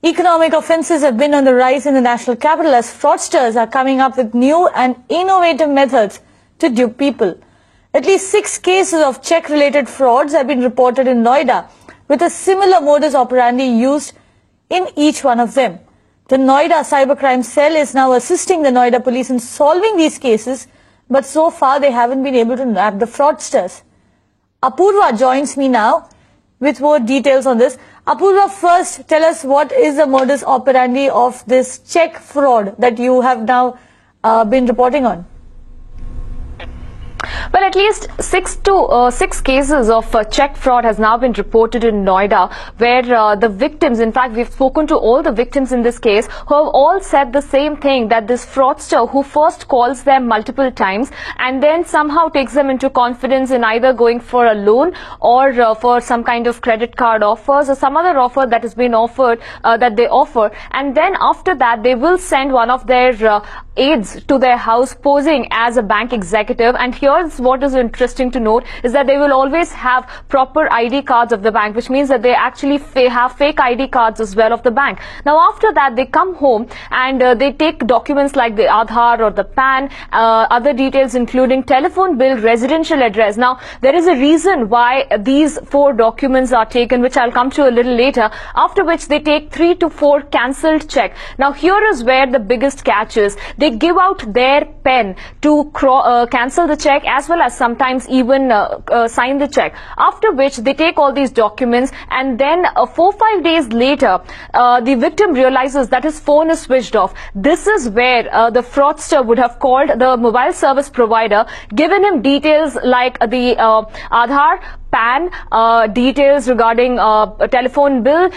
Economic offences have been on the rise in the national capital as fraudsters are coming up with new and innovative methods to dupe people. At least 6 cases of check-related frauds have been reported in Noida, with a similar modus operandi used in each one of them. The Noida Cybercrime Cell is now assisting the Noida police in solving these cases, but so far they haven't been able to nab the fraudsters. Apurva joins me now with more details on this. Apurva, first tell us what is the modus operandi of this check fraud that you have now been reporting on. Well, at least 6 cases of check fraud has now been reported in Noida, where the victims, in fact, we've spoken to all the victims in this case, who have all said the same thing, that this fraudster who first calls them multiple times and then somehow takes them into confidence in either going for a loan or for some kind of credit card offers or some other offer that has been offered, that they offer. And then after that, they will send one of their aides to their house posing as a bank executive. And here's what is interesting to note is that they will always have proper ID cards of the bank, which means that they actually have fake ID cards as well of the bank. Now after that, they come home and they take documents like the Aadhaar or the PAN, other details including telephone bill, residential address. Now there is a reason why these 4 documents are taken, which I'll come to a little later, after which they take 3 to 4 cancelled check. Now here is where the biggest catch is. They give out their pen to cancel the check as well as sometimes even sign the check, after which they take all these documents, and then 4-5 days later the victim realizes that his phone is switched off. This is where the fraudster would have called the mobile service provider, given him details like the Aadhaar, PAN, details regarding a telephone bill,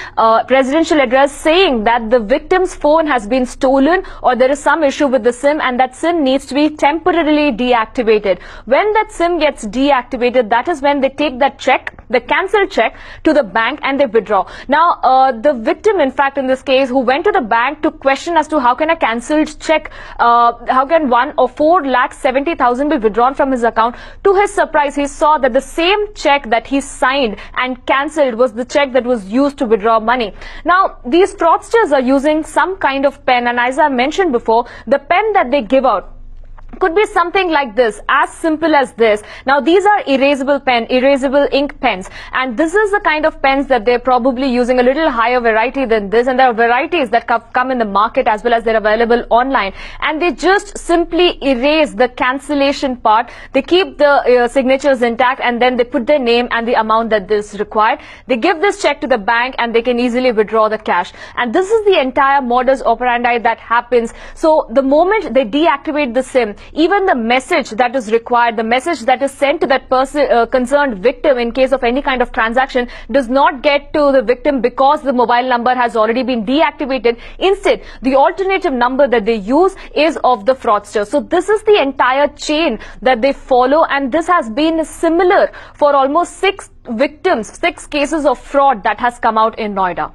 residential address, saying that the victim's phone has been stolen or there is some issue with the SIM and that SIM needs to be temporarily deactivated. When that SIM gets deactivated, that is when they take that check, the cancelled check, to the bank and they withdraw. Now the victim, in fact in this case, who went to the bank to question as to how can a cancelled check, how can 4,70,000 be withdrawn from his account, to his surprise he saw that the same check that he signed and cancelled was the check that was used to withdraw money. Now these fraudsters are using some kind of pen, and as I mentioned before, the pen that they give out could be something like this, as simple as this. Now these are erasable ink pens, and this is the kind of pens that they're probably using, a little higher variety than this, and there are varieties that come in the market as well as they're available online, and they just simply erase the cancellation part. They keep the signatures intact, and then they put their name and the amount that is required. They give this check to the bank and they can easily withdraw the cash, and this is the entire modus operandi that happens. So the moment they deactivate the SIM, even the message that is required, the message that is sent to that person, concerned victim in case of any kind of transaction, does not get to the victim because the mobile number has already been deactivated. Instead, the alternative number that they use is of the fraudster. So this is the entire chain that they follow, and this has been similar for almost 6 victims, 6 cases of fraud that has come out in Noida.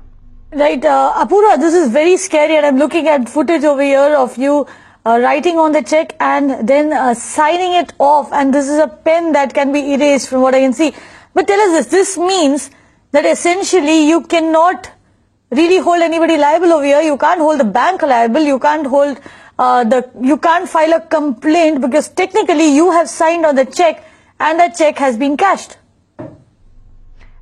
Right, Apurva, this is very scary, and I'm looking at footage over here of you writing on the check and then signing it off, and this is a pen that can be erased from what I can see. But tell us this means that essentially you cannot really hold anybody liable over here. You can't hold the bank liable, you can't hold you can't file a complaint because technically you have signed on the check and that check has been cashed.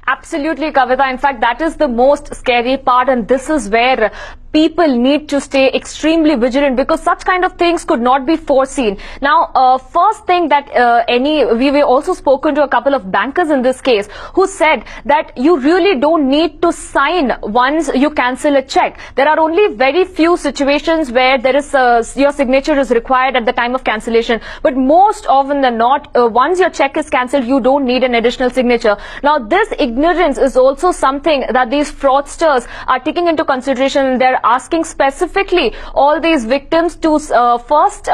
Absolutely, Kavita. In fact, that is the most scary part, and this is where people need to stay extremely vigilant, because such kind of things could not be foreseen. Now, first thing that we've also spoken to a couple of bankers in this case who said that you really don't need to sign once you cancel a check. There are only very few situations where there is your signature is required at the time of cancellation, but most often than not, once your check is cancelled, you don't need an additional signature. Now, this ignorance is also something that these fraudsters are taking into consideration in their asking specifically all these victims to first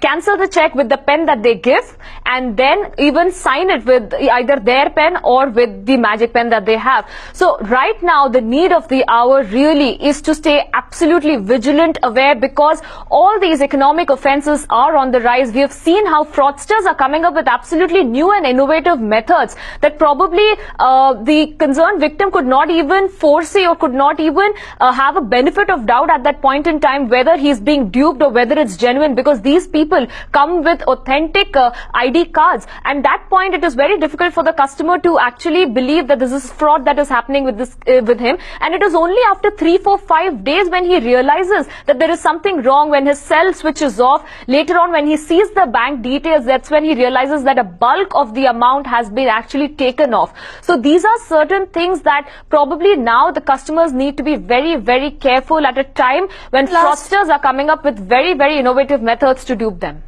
cancel the check with the pen that they give, and then even sign it with either their pen or with the magic pen that they have. So right now the need of the hour really is to stay absolutely vigilant, aware, because all these economic offences are on the rise. We have seen how fraudsters are coming up with absolutely new and innovative methods that probably the concerned victim could not even foresee or could not even have a benefit of doubt at that point in time whether he's being duped or whether it's genuine, because these people come with authentic ID cards, and that point it is very difficult for the customer to actually believe that this is fraud that is happening with this with him. And it is only after 3, 4, 5 days when he realizes that there is something wrong, when his cell switches off, later on when he sees the bank details, that's when he realizes that a bulk of the amount has been actually taken off. So these are certain things that probably now the customers need to be very, very careful at a time when fraudsters are coming up with very, very innovative methods to dupe them.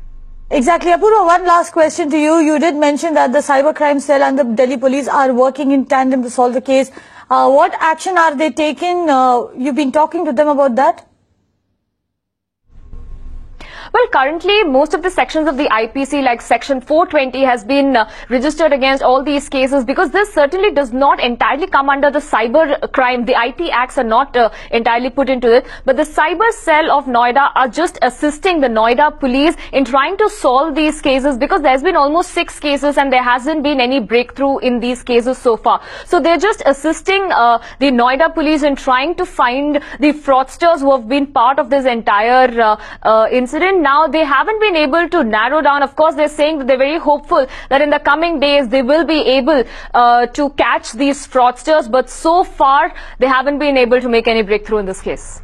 Exactly. Apurva, one last question to you. You did mention that the cybercrime cell and the Delhi police are working in tandem to solve the case. What action are they taking? You've been talking to them about that? Well, currently, most of the sections of the IPC, like Section 420, has been registered against all these cases, because this certainly does not entirely come under the cyber crime. The IT acts are not entirely put into it, but the cyber cell of Noida are just assisting the Noida police in trying to solve these cases, because there's been almost 6 cases and there hasn't been any breakthrough in these cases so far. So they're just assisting the Noida police in trying to find the fraudsters who have been part of this entire incident. Now, they haven't been able to narrow down. Of course, they're saying that they're very hopeful that in the coming days they will be able to catch these fraudsters, but so far they haven't been able to make any breakthrough in this case.